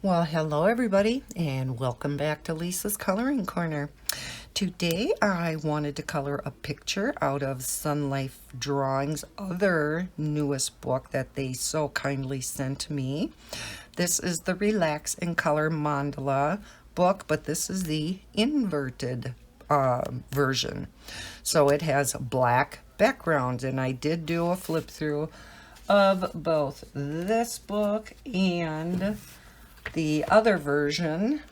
Well, hello everybody, and welcome back to Lisa's Coloring Corner. Today I wanted to color a picture out of Sunlife Drawings' other newest book that they so kindly sent me. This is the Relax and Color Mandala book, but this is the inverted version. So it has black background, and I did do a flip through of both this book and the other version,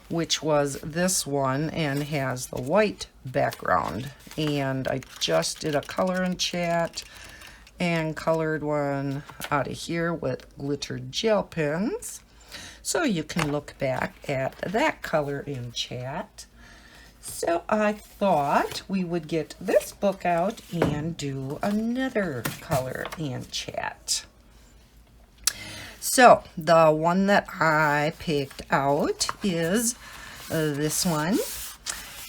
which was this one and has the white background. And I just did a color and chat and colored one out of here with glittered gel pens. So you can look back at that color in chat. So I thought we would get this book out and do another color and chat. So the one that I picked out is this one,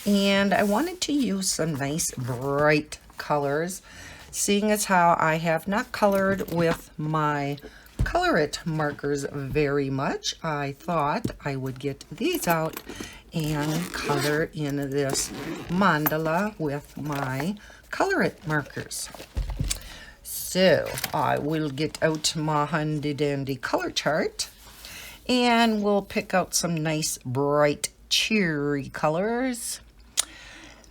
and I wanted to use some nice bright colors, seeing as how I have not colored with my ColorIt markers very much. I thought I would get these out and color in this mandala with my ColorIt markers. So I will get out my handy dandy color chart and we'll pick out some nice bright cheery colors.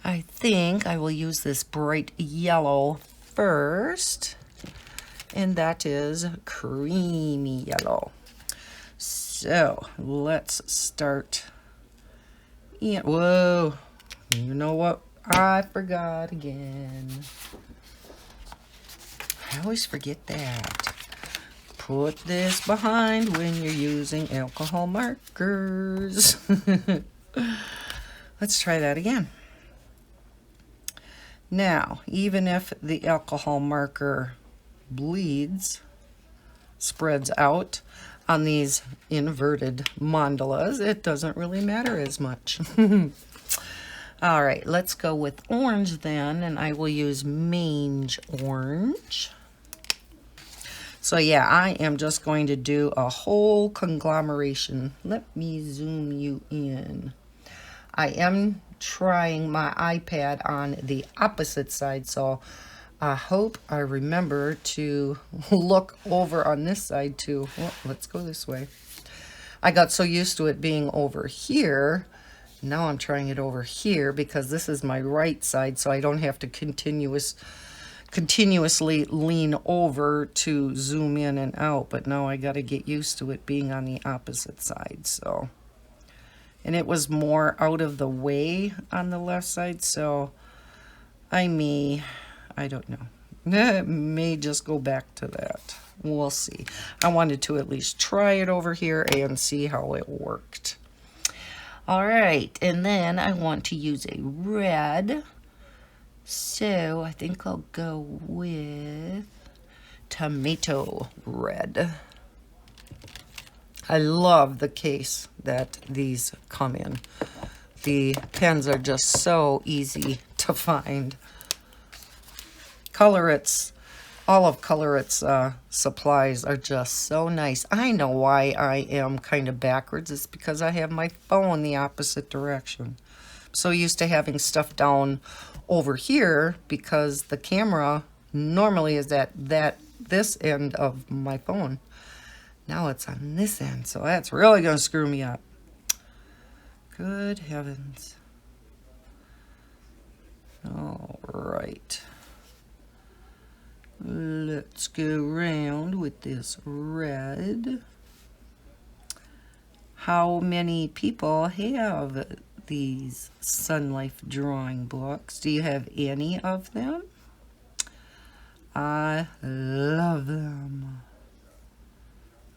I think I will use this bright yellow first, and that is creamy yellow. So let's start. Yeah, whoa, you know what? I forgot again. I always forget that. Put this behind when you're using alcohol markers. Let's try that again. Now, even if the alcohol marker bleeds, spreads out on these inverted mandalas, it doesn't really matter as much. All right, let's go with orange then, and I will use mange orange. So yeah, I am just going to do a whole conglomeration. Let me zoom you in. I am trying my iPad on the opposite side, so I hope I remember to look over on this side too. Well, let's go this way. I got so used to it being over here. Now I'm trying it over here because this is my right side, so I don't have to continuously lean over to zoom in and out. But now I got to get used to it being on the opposite side. So, and it was more out of the way on the left side, so I don't know. May just go back to that. We'll see. I wanted to at least try it over here and see how it worked. All right, and then I want to use a red. So I think I'll go with tomato red. I love the case that these come in. The pens are just so easy to find. ColorIt's, all of ColorIt's supplies are just so nice. I know why I am kind of backwards. It's because I have my phone the opposite direction. I'm so used to having stuff down over here because the camera normally is at this end of my phone. Now it's on this end, so that's really going to screw me up. Good heavens. All right. Let's go around with this red. How many people have these Sunlife drawing books? Do you have any of them? I love them.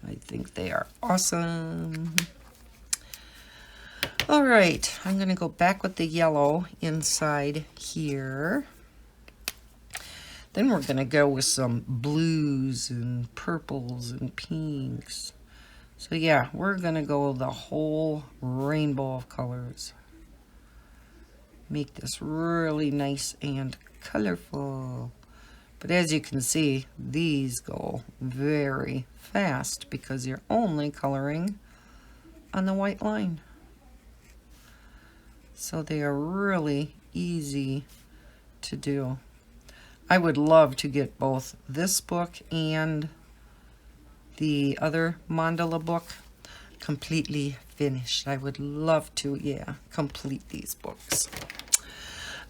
I think they are awesome. All right, I'm going to go back with the yellow inside here. Then we're going to go with some blues and purples and pinks. So yeah, we're going to go the whole rainbow of colors. Make this really nice and colorful. But as you can see, these go very fast because you're only coloring on the white line. So they are really easy to do. I would love to get both this book and the other mandala book completely finished. I would love to, yeah, complete these books.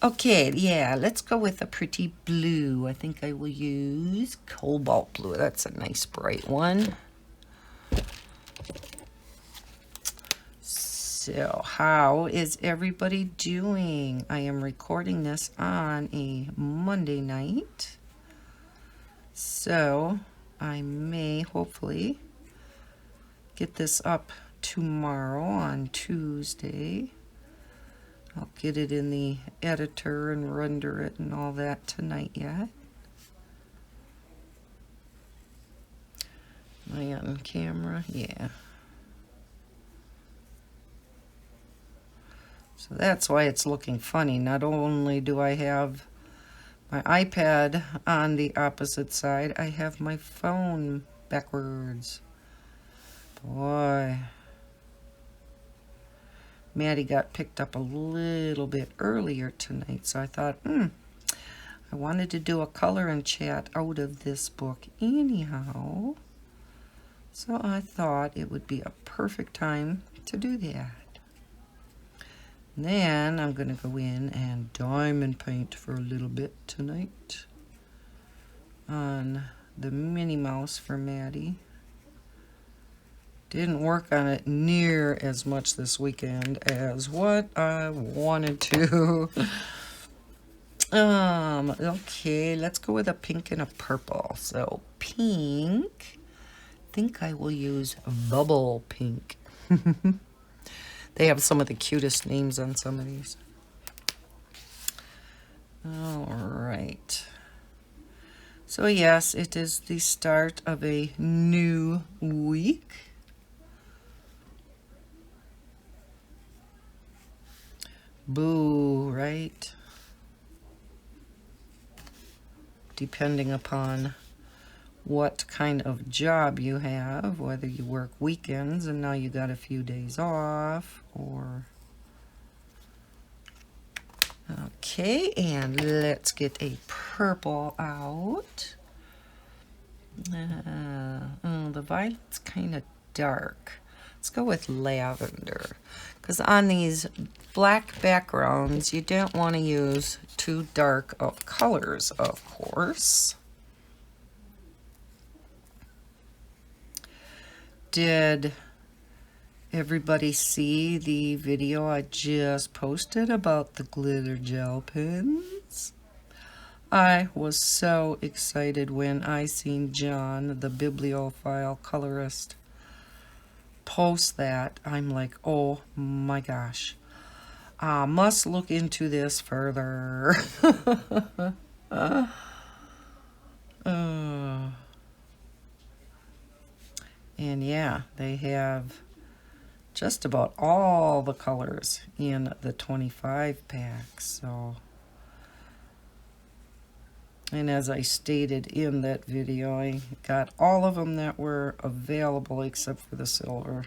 Okay, yeah, let's go with a pretty blue. I think I will use cobalt blue. That's a nice bright one. So, how is everybody doing? I am recording this on a Monday night. So, I may hopefully get this up tomorrow on Tuesday. I'll get it in the editor and render it and all that tonight yet. Am I on camera? Yeah. So that's why it's looking funny. Not only do I have my iPad on the opposite side, I have my phone backwards. Boy. Maddie got picked up a little bit earlier tonight, so I thought, I wanted to do a color and chat out of this book anyhow. So I thought it would be a perfect time to do that. And then I'm going to go in and diamond paint for a little bit tonight on the Minnie Mouse for Maddie. Didn't work on it near as much this weekend as what I wanted to. Okay, let's go with a pink and a purple. So pink, I think I will use bubble pink. They have some of the cutest names on some of these. All right. So yes, it is the start of a new week. Boo, right? Depending upon what kind of job you have, whether you work weekends and now you got a few days off, or... Okay, and let's get a purple out. The violet's kind of dark. Let's go with lavender, because on these black backgrounds, you don't want to use too dark of colors, of course. Did everybody see the video I just posted about the glitter gel pens? I was so excited when I seen John, the bibliophile colorist, post that. I'm like, oh my gosh, I must look into this further. And yeah, they have just about all the colors in the 25 pack. So, and as I stated in that video, I got all of them that were available except for the silver.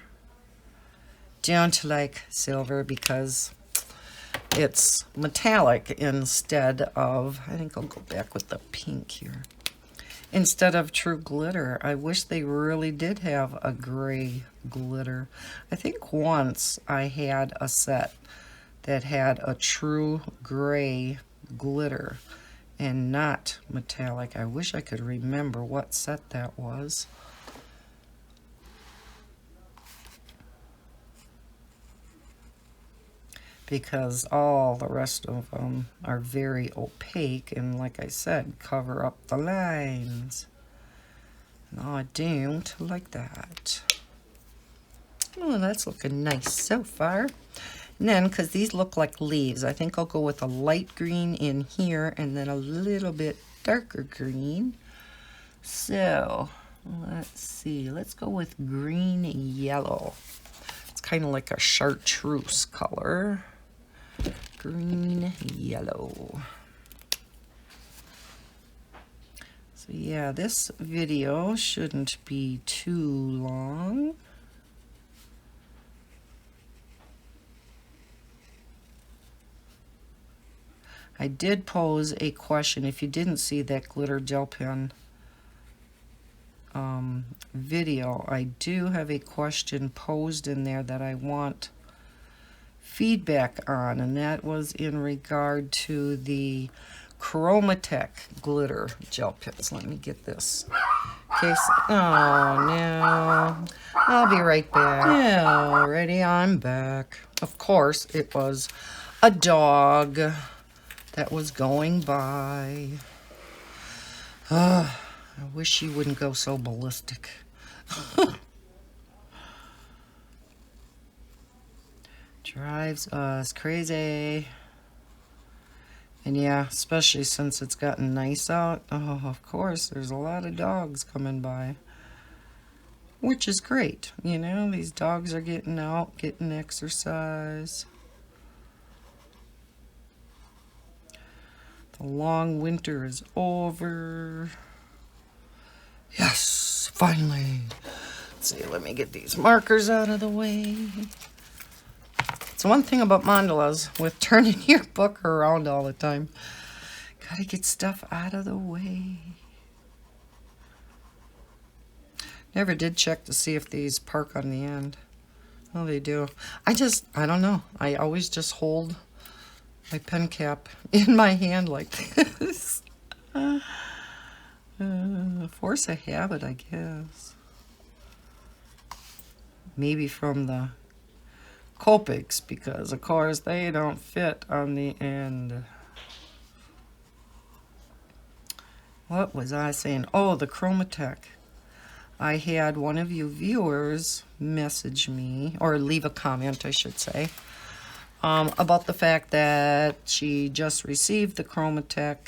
Don't like silver because it's metallic instead of, I think I'll go back with the pink here. Instead of true glitter. I wish they really did have a gray glitter. I think once I had a set that had a true gray glitter and not metallic. I wish I could remember what set that was. Because all the rest of them are very opaque and, like I said, cover up the lines. No, I don't like that. Oh, that's looking nice so far. And then, because these look like leaves, I think I'll go with a light green in here and then a little bit darker green. So, let's see. Let's go with green yellow. It's kind of like a chartreuse color. Green yellow. So yeah, this video shouldn't be too long. I did pose a question. If you didn't see that glitter gel pen video, I do have a question posed in there that I want feedback on, and that was in regard to the ColorIt glitter gel pens. Let me get this. Case. Oh no. I'll be right back. Yeah, already I'm back. Of course, it was a dog that was going by. I wish she wouldn't go so ballistic. Drives us crazy. And yeah, especially since it's gotten nice out. Oh, of course, there's a lot of dogs coming by. Which is great. You know, these dogs are getting out, getting exercise. The long winter is over. Yes, finally. Let's see, let me get these markers out of the way. It's one thing about mandalas with turning your book around all the time. Gotta get stuff out of the way. Never did check to see if these park on the end. Oh, they do. I don't know. I always just hold my pen cap in my hand like this. Force of habit, I guess. Maybe from the Copics, because of course they don't fit on the end. What was I saying? Oh, the ColorIt. I had one of you viewers message me, or leave a comment, I should say, about the fact that she just received the ColorIt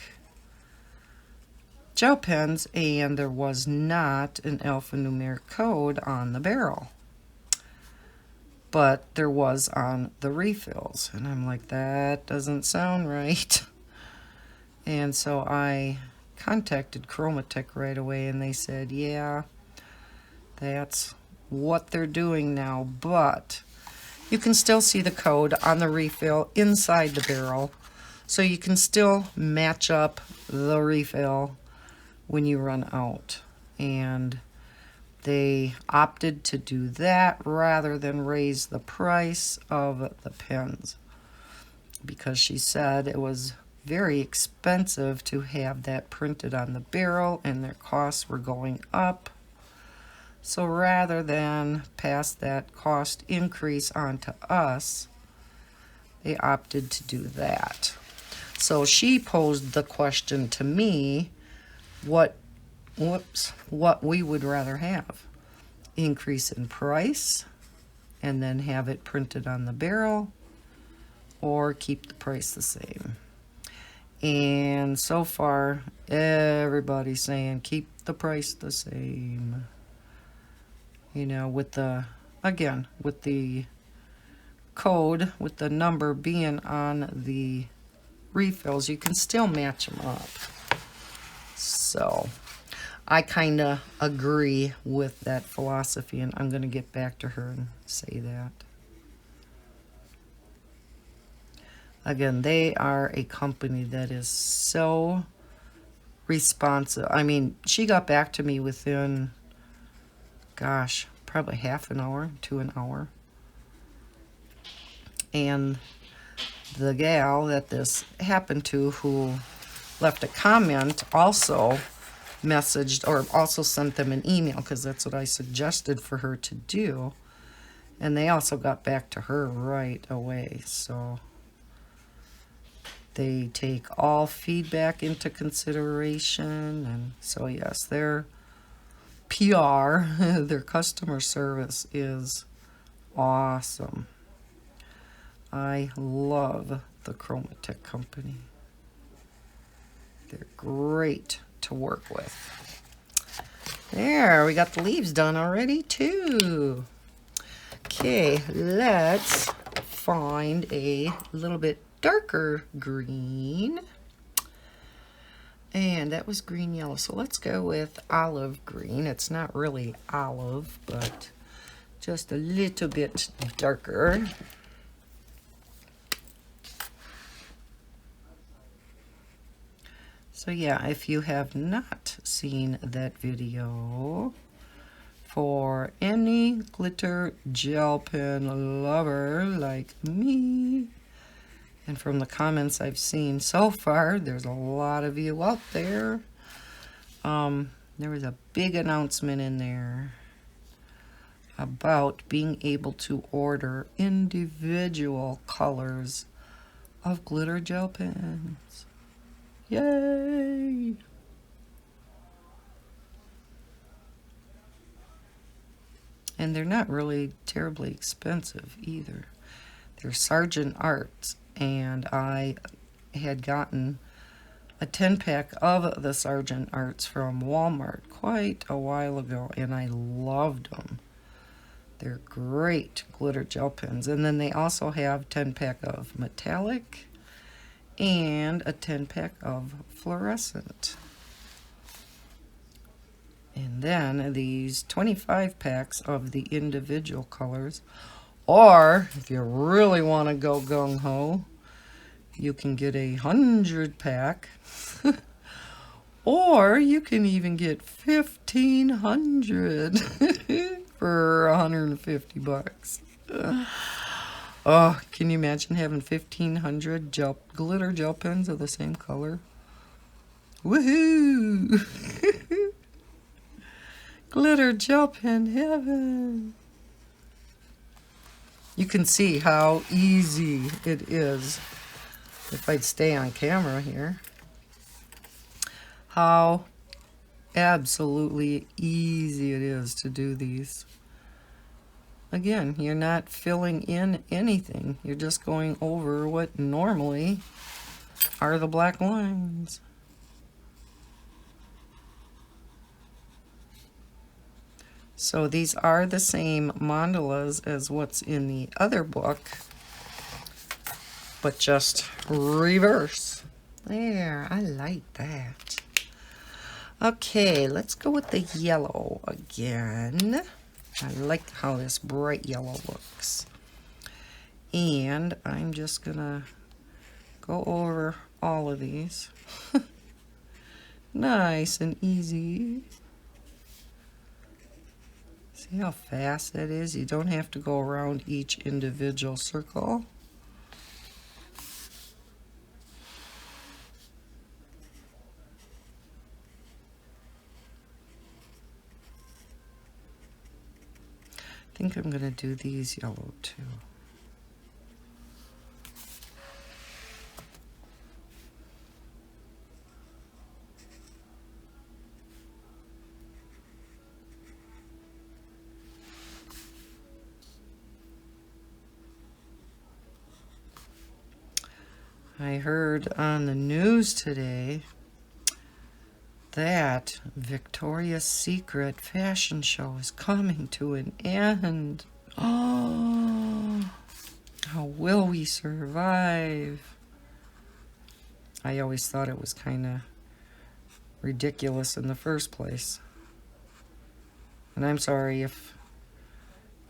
gel pens and there was not an alphanumeric code on the barrel, but there was on the refills. And I'm like, that doesn't sound right. And so I contacted ColorIt right away, and they said, yeah, that's what they're doing now, but you can still see the code on the refill inside the barrel, so you can still match up the refill when you run out. And they opted to do that rather than raise the price of the pens, because she said it was very expensive to have that printed on the barrel and their costs were going up. So rather than pass that cost increase on to us, they opted to do that. So she posed the question to me, what we would rather have. Increase in price and then have it printed on the barrel, or keep the price the same. And so far, everybody's saying keep the price the same. You know, with the, again, with the code, with the number being on the refills, you can still match them up. So I kind of agree with that philosophy, and I'm going to get back to her and say that. Again, they are a company that is so responsive. I mean, she got back to me within, gosh, probably half an hour to an hour. And the gal that this happened to, who left a comment, also messaged, or also sent them an email, because that's what I suggested for her to do. And they also got back to her right away. So they take all feedback into consideration. And so yes, their PR, their customer service is awesome. I love the ColorIt company. They're great to work with. There, we got the leaves done already too. Okay, let's find a little bit darker green. And that was green yellow, so let's go with olive green. It's not really olive, but just a little bit darker. So yeah, if you have not seen that video, for any glitter gel pen lover like me, and from the comments I've seen so far, there's a lot of you out there. There was a big announcement in there about being able to order individual colors of glitter gel pens. Yay! And they're not really terribly expensive either. They're Sargent Arts, and I had gotten a 10-pack of the Sargent Arts from Walmart quite a while ago, and I loved them. They're great glitter gel pens. And then they also have 10-pack of metallic and a 10-pack of fluorescent. And then these 25 packs of the individual colors. Or if you really want to go gung-ho, you can get a 100-pack. Or you can even get 1,500 for 150 bucks. Oh, can you imagine having 1,500 glitter gel pens of the same color? Woohoo! Glitter gel pen heaven. You can see how easy it is, if I'd stay on camera here, how absolutely easy it is to do these. Again, you're not filling in anything. You're just going over what normally are the black lines. So these are the same mandalas as what's in the other book, but just reverse. There, I like that. Okay, let's go with the yellow again. I like how this bright yellow looks. And I'm just gonna go over all of these. Nice and easy. See how fast that is? You don't have to go around each individual circle. I think I'm going to do these yellow too. I heard on the news today that Victoria's Secret fashion show is coming to an end. Oh, how will we survive? I always thought it was kind of ridiculous in the first place. And I'm sorry if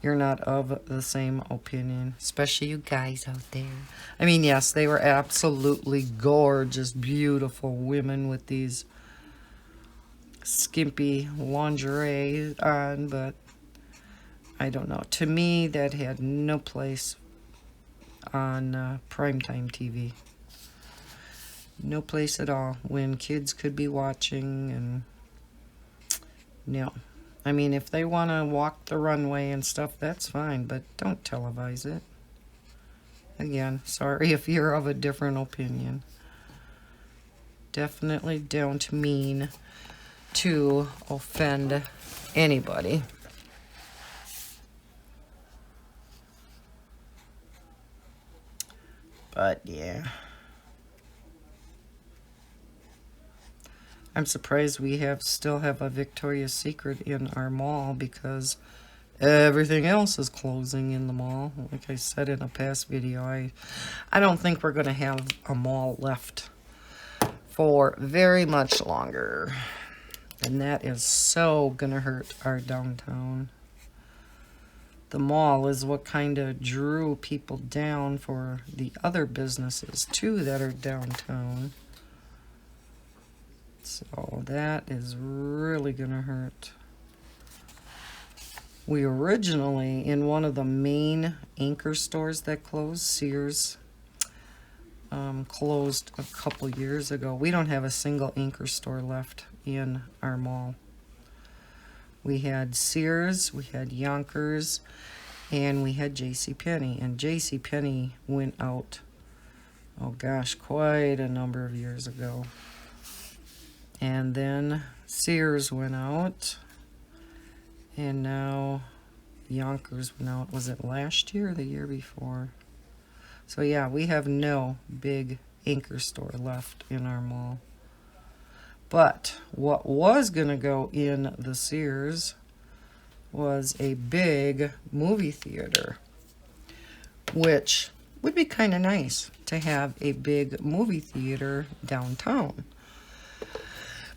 you're not of the same opinion, especially you guys out there. I mean, yes, they were absolutely gorgeous, beautiful women with these skimpy lingerie on, but I don't know. To me, that had no place on primetime TV. No place at all when kids could be watching, and no. I mean, if they want to walk the runway and stuff, that's fine, but don't televise it. Again, sorry if you're of a different opinion. Definitely don't mean to offend anybody. But yeah. I'm surprised we still have a Victoria's Secret in our mall, because everything else is closing in the mall. Like I said in a past video, I don't think we're going to have a mall left for very much longer. And that is so going to hurt our downtown. The mall is what kind of drew people down for the other businesses too that are downtown. So that is really gonna hurt. We originally, in one of the main anchor stores that closed, Sears, closed a couple years ago. We don't have a single anchor store left in our mall. We had Sears, we had Yonkers, and we had JCPenney. And JCPenney went out, oh gosh, quite a number of years ago. And then Sears went out, and now Yonkers went out. Was it last year or the year before? So yeah, we have no big anchor store left in our mall. But what was going to go in the Sears was a big movie theater, which would be kind of nice to have a big movie theater downtown.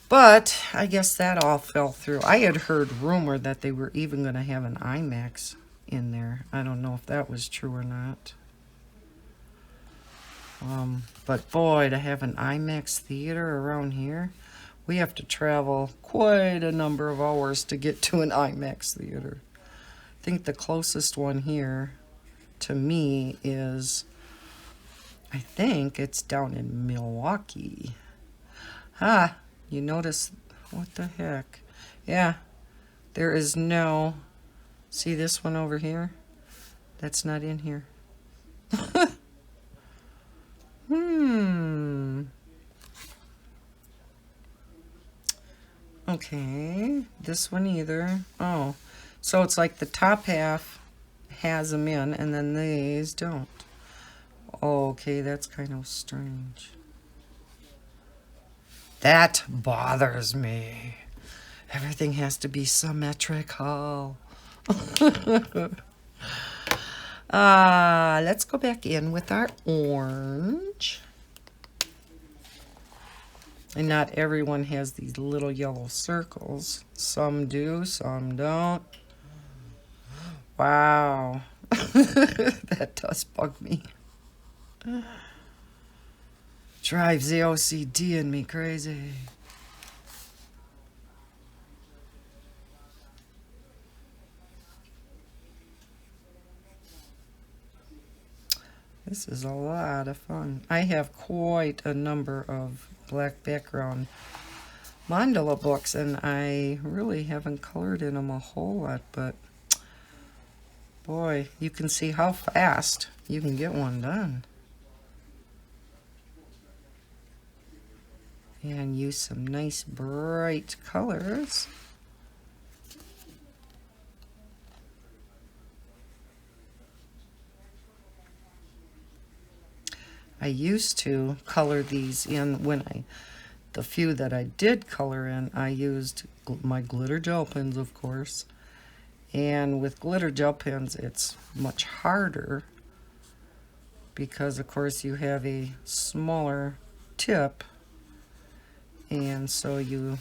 But I guess that all fell through. I had heard rumor that they were even going to have an IMAX in there. I don't know if that was true or not. But boy, to have an IMAX theater around here, we have to travel quite a number of hours to get to an IMAX theater. I think the closest one here to me is, I think it's down in Milwaukee. Ah, you notice, what the heck? Yeah, there is no, see this one over here? That's not in here. Okay, this one either. Oh, so it's like the top half has them in, and then these don't. Okay, that's kind of strange. That bothers me. Everything has to be symmetrical. Let's go back in with our orange. And not everyone has these little yellow circles. Some do, some don't. Wow. That does bug me. Drives the OCD in me crazy. This is a lot of fun. I have quite a number of black background mandala books, and I really haven't colored in them a whole lot, but boy, you can see how fast you can get one done. And use some nice bright colors. I used to color these in when the few that I did color in, I used my glitter gel pens, of course. And with glitter gel pens, it's much harder because, of course, you have a smaller tip. And so you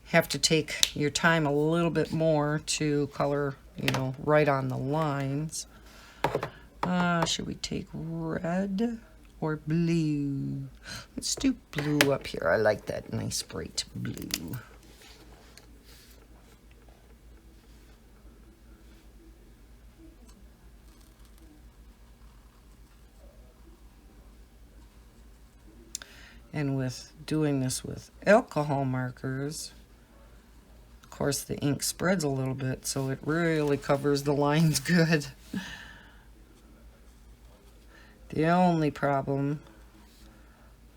have to take your time a little bit more to color, you know, right on the lines. Should we take red or blue? Let's do blue up here. I like that nice bright blue. And with doing this with alcohol markers, of course the ink spreads a little bit, so it really covers the lines good. The only problem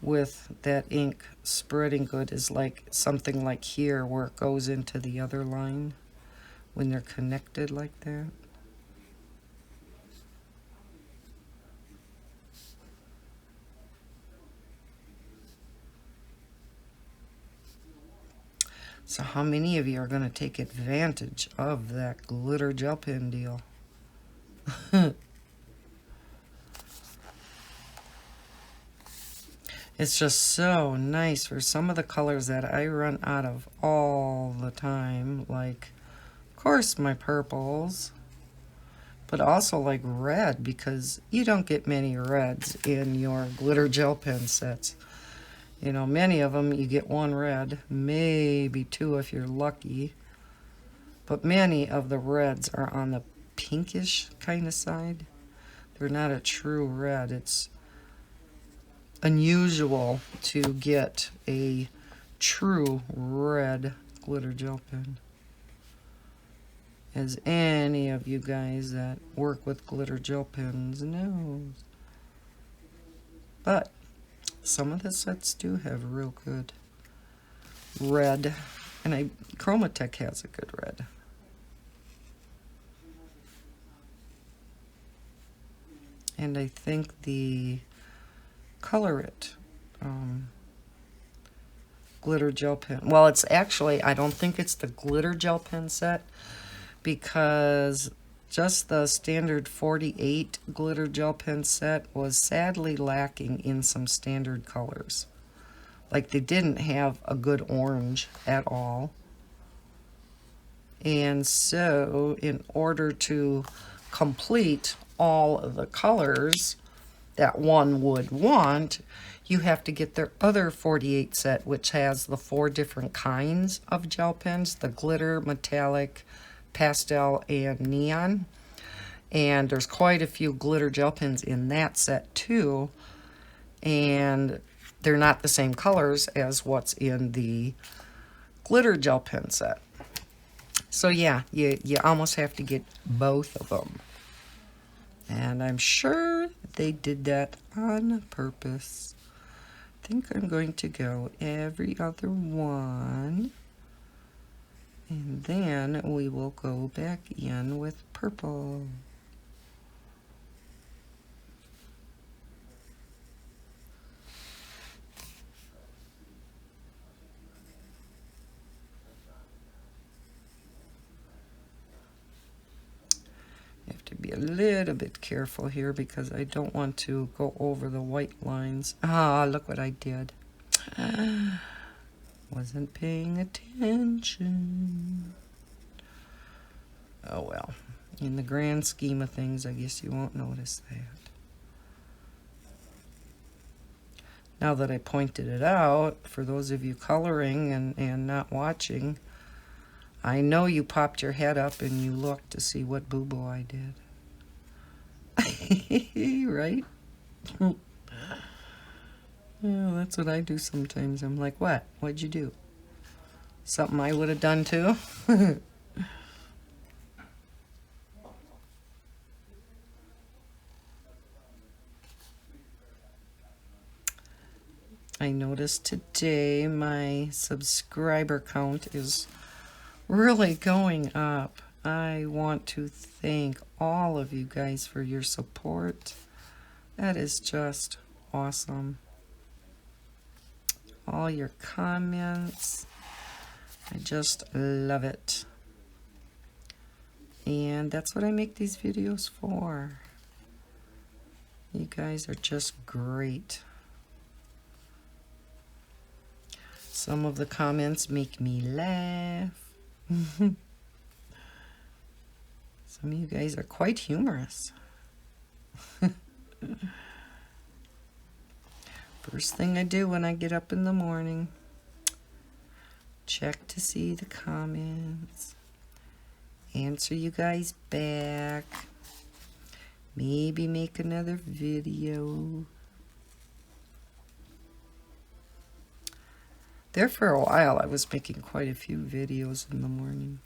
with that ink spreading good is like something like here where it goes into the other line when they're connected like that. So how many of you are going to take advantage of that glitter gel pen deal? It's just so nice for some of the colors that I run out of all the time, like, of course, my purples, but also like red, because you don't get many reds in your glitter gel pen sets. You know, many of them you get one red, maybe two if you're lucky. But many of the reds are on the pinkish kind of side. They're not a true red. It's unusual to get a true red glitter gel pen. As any of you guys that work with glitter gel pens knows. But some of the sets do have real good red. And Chromatech has a good red. And I think the ColorIt glitter gel pen. Well, it's actually, I don't think it's the glitter gel pen set, because just the standard 48 glitter gel pen set was sadly lacking in some standard colors. Like, they didn't have a good orange at all. And so, in order to complete all of the colors that one would want, you have to get their other 48 set, which has the 4 different kinds of gel pens: the glitter, metallic, pastel, and neon. And there's quite a few glitter gel pens in that set too, and they're not the same colors as what's in the glitter gel pen set. So yeah, you almost have to get both of them. And I'm sure they did that on purpose. I think I'm going to go every other one. And then we will go back in with purple. To be a little bit careful here because I don't want to go over the white lines. Ah, look what I did. Wasn't paying attention. Oh well. In the grand scheme of things, I guess you won't notice that. Now that I pointed it out, for those of you coloring and not watching, I know you popped your head up and you looked to see what boo-boo I did. Right? Yeah, that's what I do sometimes. I'm like, what? What'd you do? Something I would have done too? I noticed today my subscriber count is really going up. I want to thank all of you guys for your support. That is just awesome. All your comments. I just love it. And that's what I make these videos for. You guys are just great. Some of the comments make me laugh. Some of you guys are quite humorous. First thing I do when I get up in the morning, check to see the comments, answer you guys back, maybe make another video. There for a while I was making quite a few videos in the morning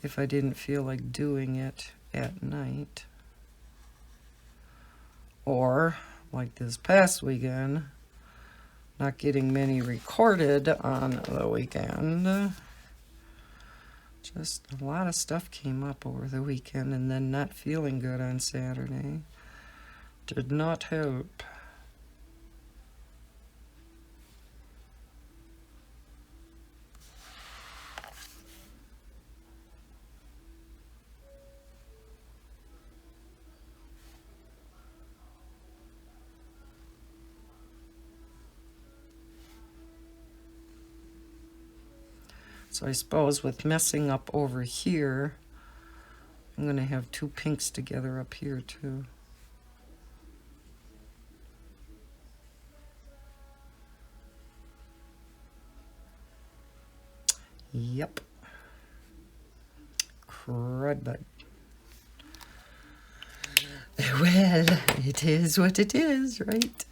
if I didn't feel like doing it at night. Or, like this past weekend, not getting many recorded on the weekend. Just a lot of stuff came up over the weekend, and then not feeling good on Saturday did not help. So I suppose with messing up over here, I'm going to have 2 pinks together up here too. Yep. Crud bud. Well, it is what it is, right?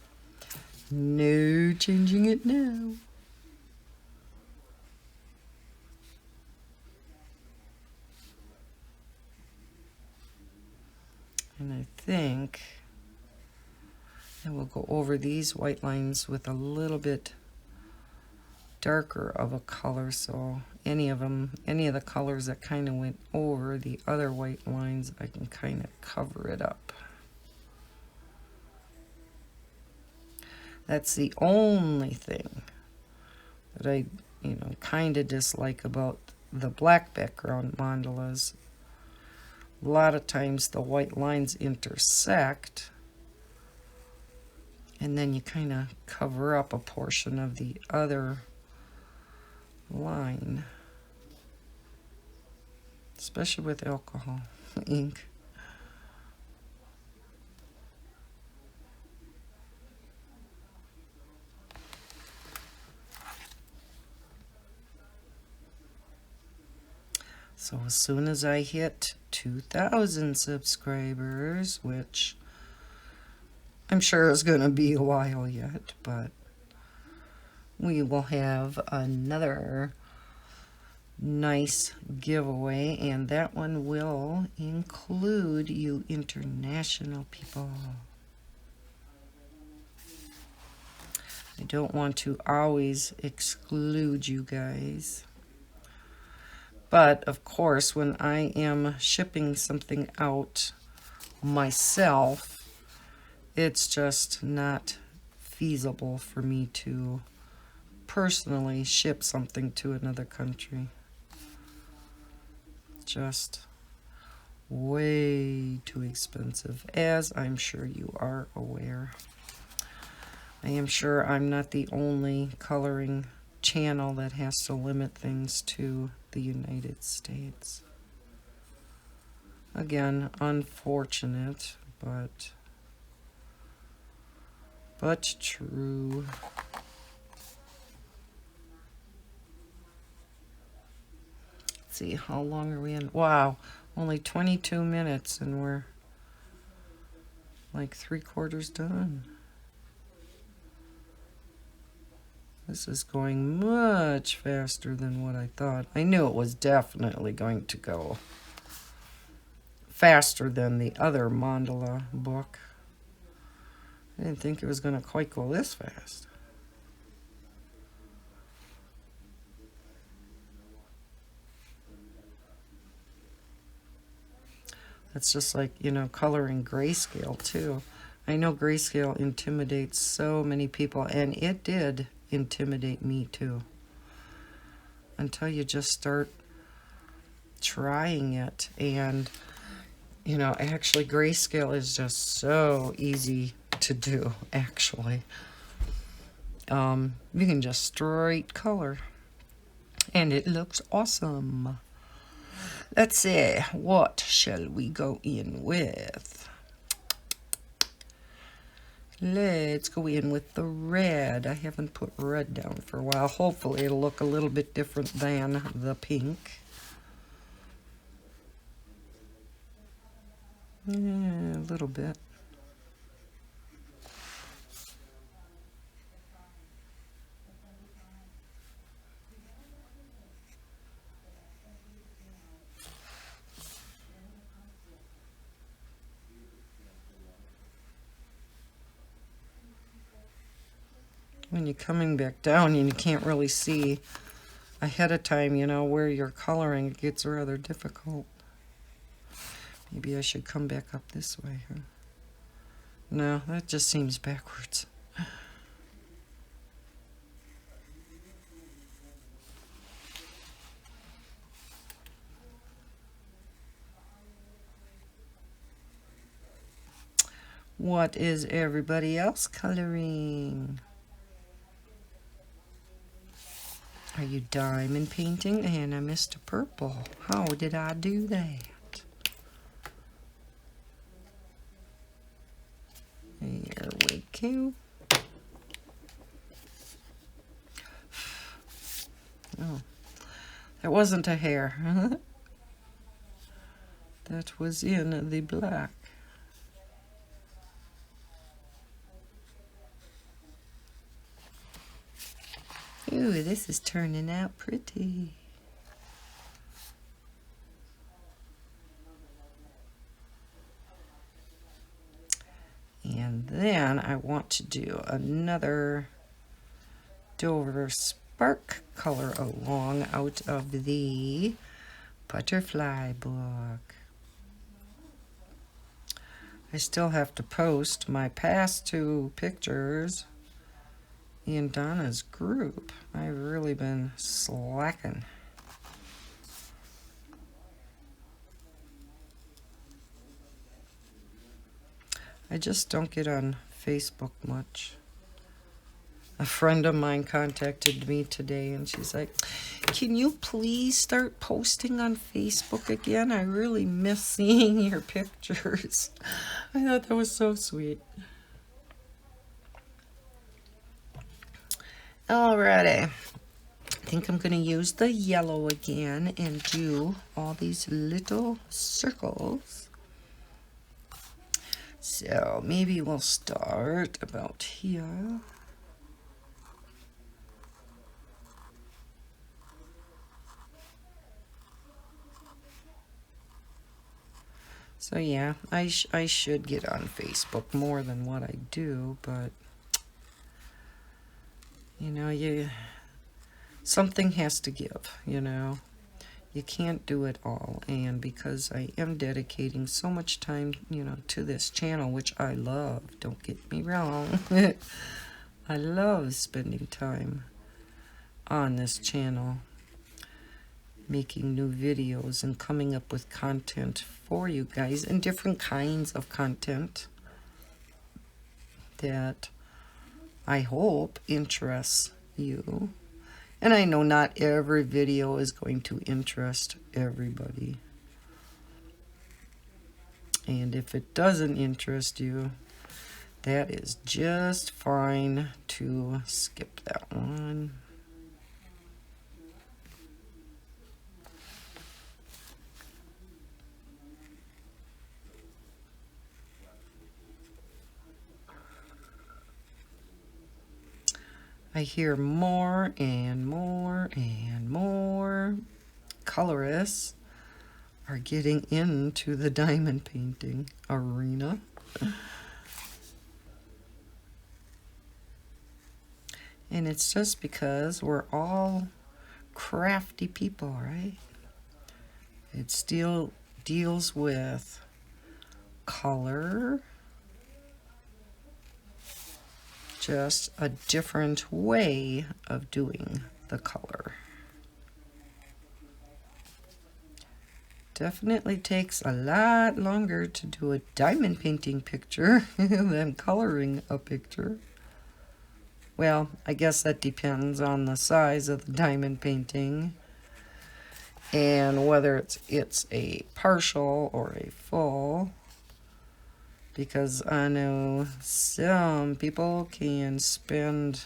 No changing it now. And I think I will go over these white lines with a little bit darker of a color, so any of the colors that kind of went over the other white lines, I can kind of cover it up. That's the only thing that I, kind of dislike about the black background mandalas. A lot of times the white lines intersect, and then you kind of cover up a portion of the other line, especially with alcohol ink. So as soon as I hit 2,000 subscribers, which I'm sure is going to be a while yet, but we will have another nice giveaway, and that one will include you international people. I don't want to always exclude you guys. But of course, when I am shipping something out myself, it's just not feasible for me to personally ship something to another country. Just way too expensive, as I'm sure you are aware. I am sure I'm not the only coloring channel that has to limit things to the United States. Again, unfortunate, but true. Let's see, how long are we in? Wow, only 22 minutes and we're like 3/4 done. This is going much faster than what I thought. I knew it was definitely going to go faster than the other mandala book. I didn't think it was going to quite go this fast. That's just like, coloring grayscale too. I know grayscale intimidates so many people, and it did intimidate me too. Until you just start trying it, and actually grayscale is just so easy to do, actually. You can just straight color, and it looks awesome. Let's see, what shall we go in with? Let's go in with the red. I haven't put red down for a while. Hopefully it'll look a little bit different than the pink. Yeah, a little bit. When you're coming back down and you can't really see ahead of time, where you're coloring, it gets rather difficult. Maybe I should come back up this way, huh? No, that just seems backwards. What is everybody else coloring? Are you diamond painting? And I missed a purple. How did I do that? There we go. Oh, That wasn't a hair. That was in the black. Ooh, this is turning out pretty. And then I want to do another Dover Spark color along out of the butterfly book. I still have to post my past 2 pictures in Donna's group. I've really been slacking. I just don't get on Facebook much. A friend of mine contacted me today and she's like, can you please start posting on Facebook again? I really miss seeing your pictures. I thought that was so sweet. Alrighty. I think I'm going to use the yellow again and do all these little circles. So maybe we'll start about here. So yeah, I should get on Facebook more than what I do, but you know, something has to give, you know. You can't do it all, and because I am dedicating so much time, you know, to this channel, which I love, don't get me wrong. I love spending time on this channel, making new videos and coming up with content for you guys, and different kinds of content that I hope interests you. And I know not every video is going to interest everybody. And if it doesn't interest you, that is just fine to skip that one. I hear more and more and more colorists are getting into the diamond painting arena. And it's just because we're all crafty people, right? It still deals with color, just a different way of doing the color. Definitely takes a lot longer to do a diamond painting picture than coloring a picture. Well, I guess that depends on the size of the diamond painting and whether it's a partial or a full. Because I know some people can spend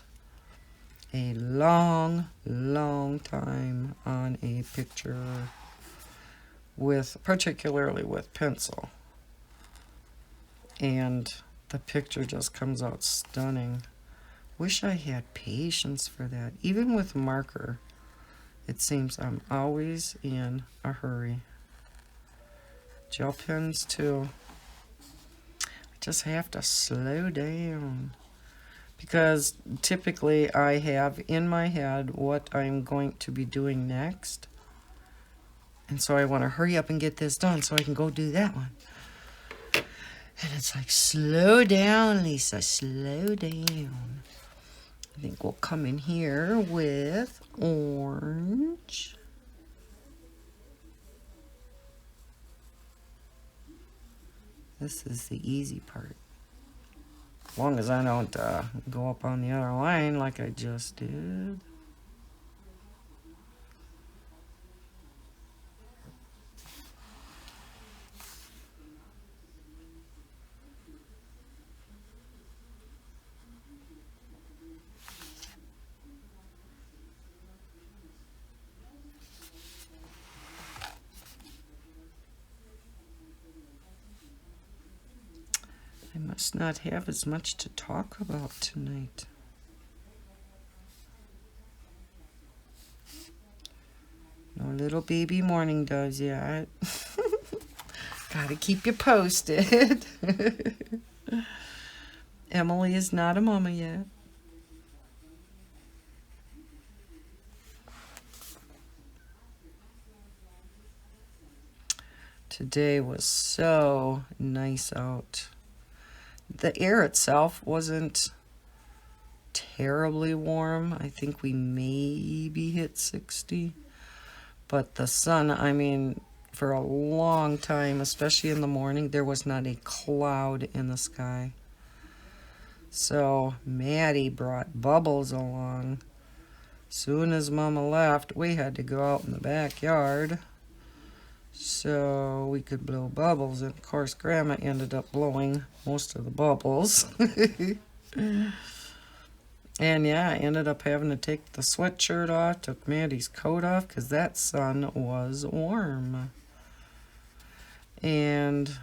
a long, long time on a picture, particularly with pencil. And the picture just comes out stunning. Wish I had patience for that. Even with marker, it seems I'm always in a hurry. Gel pens too. Just have to slow down, because typically I have in my head what I'm going to be doing next, and so I want to hurry up and get this done so I can go do that one. And it's like, slow down, Lisa, slow down. I think we'll come in here with orange. This is the easy part. As long as I don't go up on the other line like I just did. must not have as much to talk about tonight. No little baby morning doves yet. Gotta keep you posted. Emily is not a mama yet. Today was so nice out. The air itself wasn't terribly warm. I think we maybe hit 60. But the sun, I mean, for a long time, especially in the morning, there was not a cloud in the sky. So Maddie brought bubbles along. Soon as Mama left, we had to go out in the backyard so we could blow bubbles. And of course, Grandma ended up blowing most of the bubbles. And yeah, I ended up having to take the sweatshirt off, took Maddie's coat off, because that sun was warm. And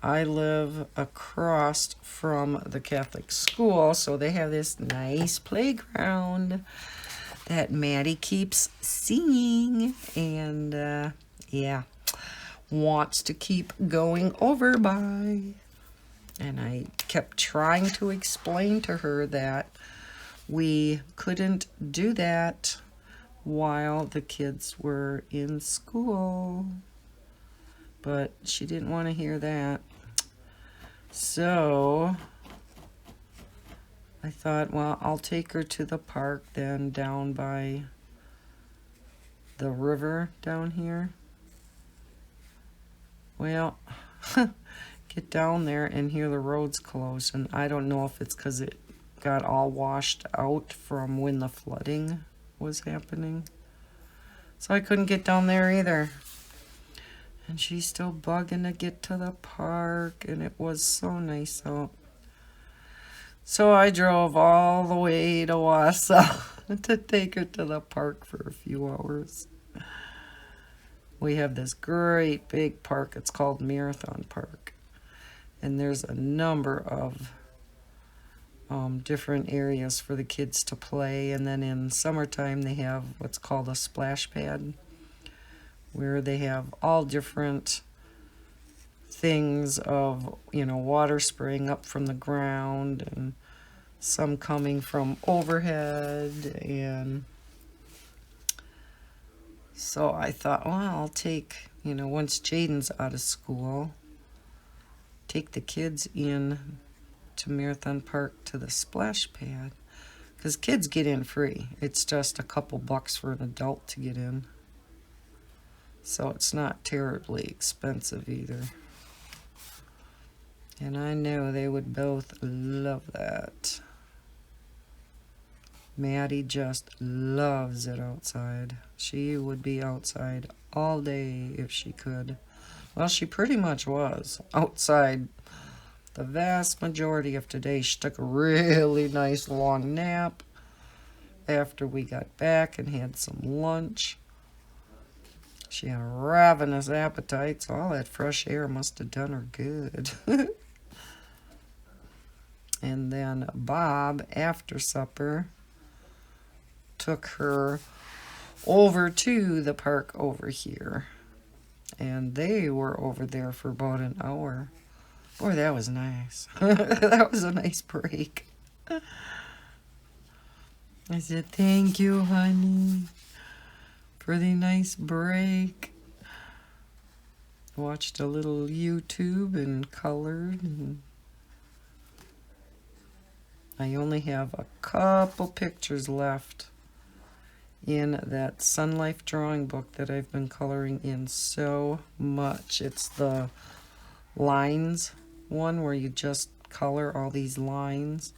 I live across from the Catholic school, so they have this nice playground that Maddie keeps seeing, and yeah, wants to keep going over by. And I kept trying to explain to her that we couldn't do that while the kids were in school. But she didn't want to hear that. So I thought, well, I'll take her to the park then, down by the river down here. Well, get down there and hear the road's closed, and I don't know if it's because it got all washed out from when the flooding was happening. So I couldn't get down there either. And she's still bugging to get to the park, and it was so nice out. So I drove all the way to Wausau to take her to the park for a few hours. We have this great big park. It's called Marathon Park. And there's a number of different areas for the kids to play. And then in summertime, they have what's called a splash pad, where they have all different things of, you know, water spraying up from the ground and some coming from overhead. And so I thought, well, I'll take, you know, once Jaden's out of school, take the kids in to Marathon Park to the splash pad, because kids get in free. It's just a couple bucks for an adult to get in. So it's not terribly expensive either. And I know they would both love that. Maddie just loves it outside. She would be outside all day if she could. Well, she pretty much was outside the vast majority of today. She took a really nice long nap after we got back and had some lunch. She had a ravenous appetite, so all that fresh air must have done her good. And then Bob, after supper, took her over to the park over here. And they were over there for about an hour. Boy, that was nice. That was a nice break. I said, thank you, honey, for the nice break. Watched a little YouTube and colored. And I only have a couple pictures left in that Sunlife drawing book that I've been coloring in so much. It's the lines one where you just color all these lines.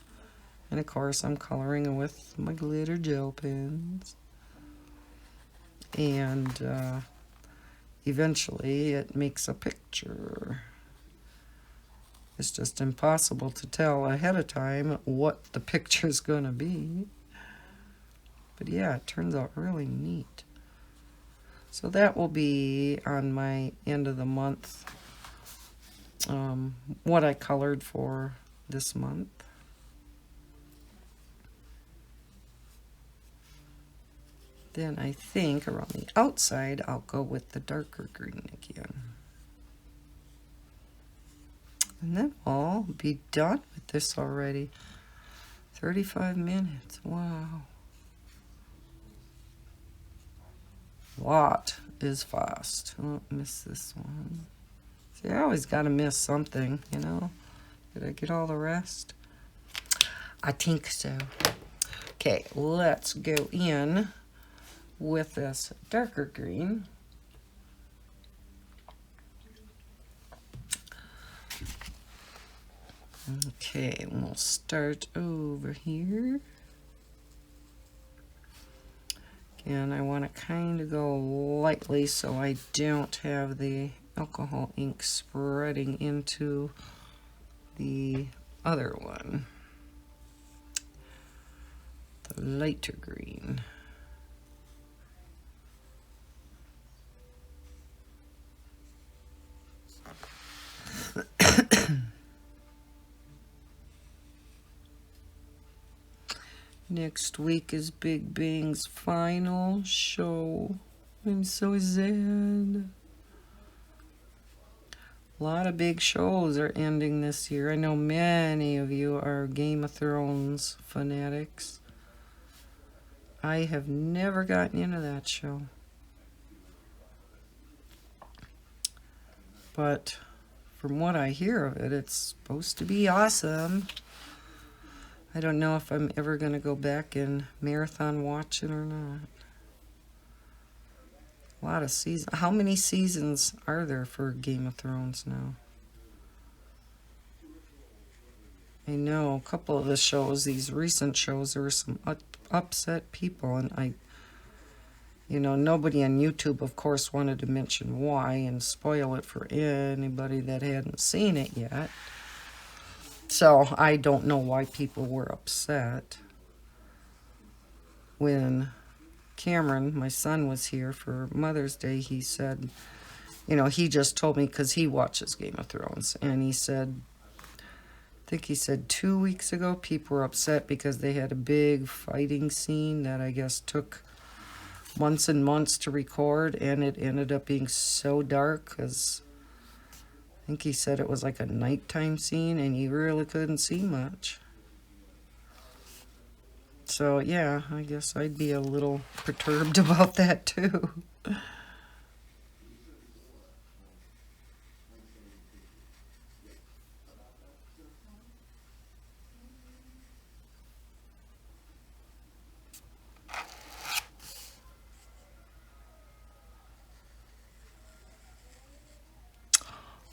And of course I'm coloring with my glitter gel pens. And eventually it makes a picture. It's just impossible to tell ahead of time what the picture's going to be. But yeah, it turns out really neat. So that will be on my end of the month what I colored for this month. Then I think around the outside I'll go with the darker green again. And then I'll be done with this already. 35 minutes, wow. Lot is fast. Oh, miss this one. See, I always gotta miss something, you know? Did I get all the rest? I think so. Okay, let's go in with this darker green. Okay, we'll start over here. And I want to kind of go lightly so I don't have the alcohol ink spreading into the other one, the lighter green. Next week is Big Bang's final show. I'm so sad. A lot of big shows are ending this year. I know many of you are Game of Thrones fanatics. I have never gotten into that show. But from what I hear of it, it's supposed to be awesome. I don't know if I'm ever going to go back and marathon watch it or not. A lot of seasons. How many seasons are there for Game of Thrones now? I know a couple of the shows, these recent shows, there were some upset people, and nobody on YouTube, of course, wanted to mention why and spoil it for anybody that hadn't seen it yet. So I don't know why people were upset. When Cameron, my son, was here for Mother's Day, he said, he just told me because he watches Game of Thrones, and he said, I think he said 2 weeks ago, people were upset because they had a big fighting scene that I guess took months and months to record, and it ended up being so dark because I think he said it was like a nighttime scene and you really couldn't see much. So yeah, I guess I'd be a little perturbed about that too.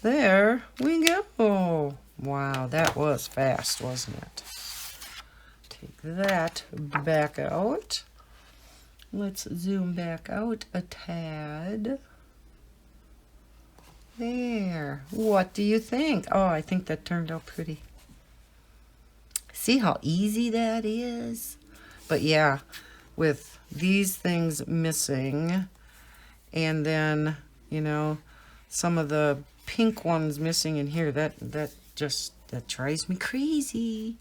There we go. Wow, that was fast, wasn't it? Take that back out. Let's zoom back out a tad. There. What do you think? Oh, I think that turned out pretty. See how easy that is? But yeah, with these things missing, and then, some of the pink ones missing in here, that drives me crazy.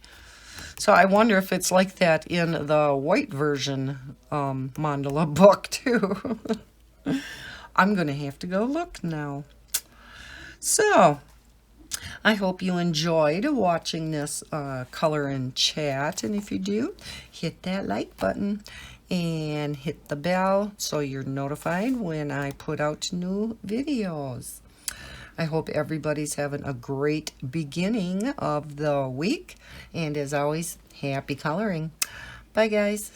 So I wonder if it's like that in the white version mandala book too. I'm gonna have to go look now. So I hope you enjoyed watching this color and chat, and if you do, hit that like button and hit the bell so you're notified when I put out new videos. I hope everybody's having a great beginning of the week, and as always, happy coloring. Bye guys.